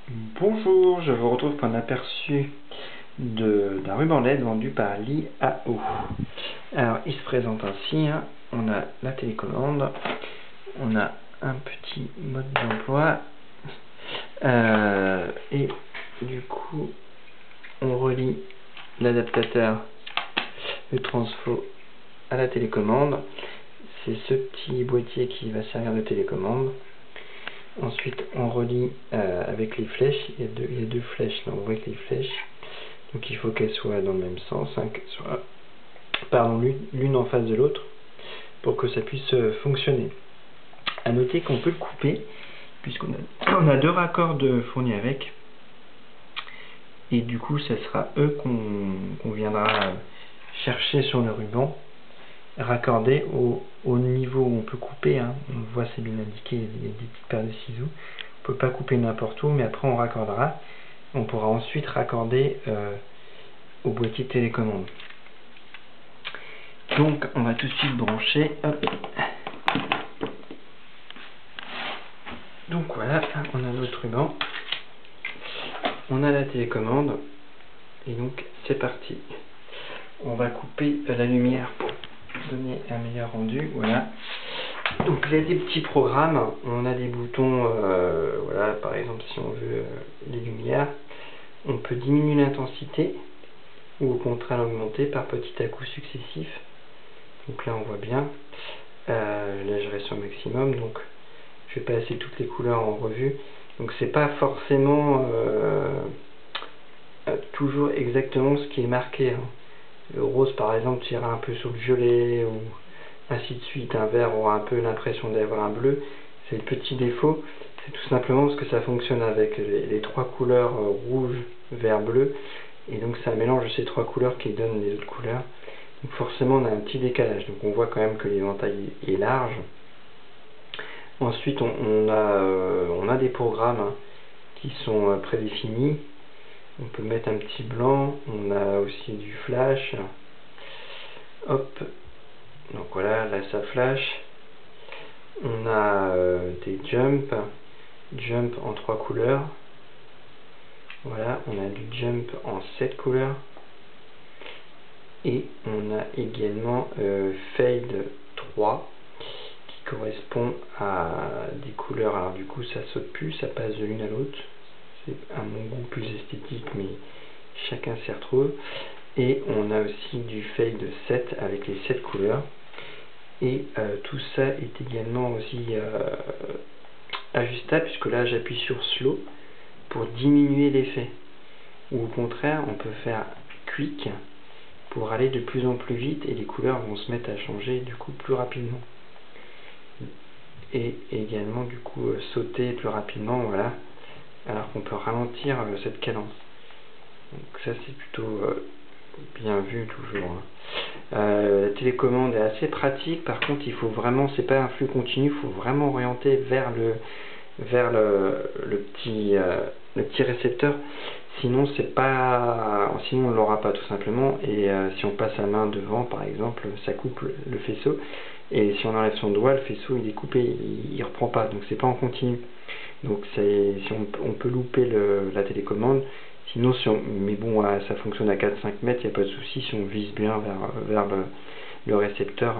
Bonjour, je vous retrouve pour un aperçu d'un ruban LED vendu par l'IAO. Alors, il se présente ainsi, hein. On a la télécommande, on a un petit mode d'emploi, et du coup, on relie l'adaptateur, le transfo à la télécommande. C'est ce petit boîtier qui va servir de télécommande. Ensuite, on relie avec les flèches. Il y a deux flèches, là, on voit que les flèches. Donc il faut qu'elles soient dans le même sens, hein, qu'elles soient, l'une en face de l'autre, pour que ça puisse fonctionner. A noter qu'on peut le couper, puisqu'on a deux raccords fournis avec. Et du coup, ce sera eux qu'on viendra chercher sur le ruban, raccordés au niveau où on peut couper, hein. On voit, c'est bien indiqué, il y a des petites paires de ciseaux. On peut pas couper n'importe où, mais après on raccordera. On pourra ensuite raccorder au boîtier de télécommande. Donc on va tout de suite brancher. Hop. Donc voilà, on a notre ruban, on a la télécommande, et donc c'est parti. On va couper la lumière pour donner un meilleur rendu. Voilà. Donc il y a des petits programmes, on a des boutons, voilà, par exemple si on veut les lumières, on peut diminuer l'intensité ou au contraire l'augmenter par petits à-coups successifs. Donc là on voit bien, là je reste sur maximum, donc je vais passer toutes les couleurs en revue. Donc c'est pas forcément toujours exactement ce qui est marqué, hein. Le rose par exemple tirera un peu sur le violet, ou ainsi de suite. Un vert aura un peu l'impression d'avoir un bleu. C'est le petit défaut, c'est tout simplement parce que ça fonctionne avec les trois couleurs rouge, vert, bleu, et donc c'est un mélange de ces trois couleurs qui donne les autres couleurs. Donc forcément on a un petit décalage, donc on voit quand même que l'éventail est large. Ensuite on a des programmes, hein, qui sont prédéfinis. On peut mettre un petit blanc, on a aussi du flash. Hop, donc voilà, là ça flash. On a des jump en 3 couleurs. Voilà, on a du jump en 7 couleurs. Et on a également fade 3 qui correspond à des couleurs. Alors du coup ça saute plus, ça passe de l'une à l'autre. C'est à mon goût plus esthétique, mais chacun s'y retrouve. Et on a aussi du fade 7 avec les 7 couleurs. Et tout ça est également aussi ajustable, puisque là j'appuie sur slow pour diminuer l'effet. Ou au contraire, on peut faire quick pour aller de plus en plus vite et les couleurs vont se mettre à changer du coup plus rapidement. Et également du coup sauter plus rapidement, voilà. Alors qu'on peut ralentir cette cadence. Donc ça c'est plutôt bien vu toujours, hein. La télécommande est assez pratique, par contre il faut vraiment, c'est pas un flux continu, il faut vraiment orienter vers le petit récepteur, sinon c'est pas, sinon on l'aura pas tout simplement. Et si on passe la main devant par exemple, ça coupe le faisceau, et si on enlève son doigt, le faisceau il est coupé, il reprend pas, donc c'est pas en continu. Donc si on peut louper la télécommande. Sinon, mais bon, ça fonctionne à 4-5 mètres, il n'y a pas de souci. Si on vise bien vers le récepteur,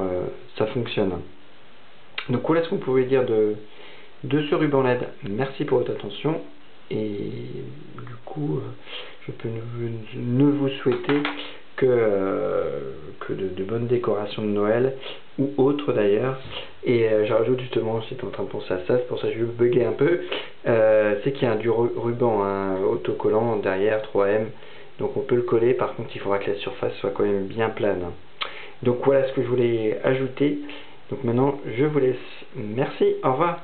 ça fonctionne. Donc voilà ce qu'on pouvait dire de ce ruban LED. Merci pour votre attention. Et du coup, je peux ne vous souhaiter que de bonnes décorations de Noël, ou autres d'ailleurs. Et je rajoute justement, j'étais en train de penser à ça, c'est pour ça que je vais bugger un peu, c'est qu'il y a du ruban, hein, autocollant derrière, 3M, donc on peut le coller. Par contre il faudra que la surface soit quand même bien plane. Donc voilà ce que je voulais ajouter. Donc maintenant je vous laisse, merci, au revoir.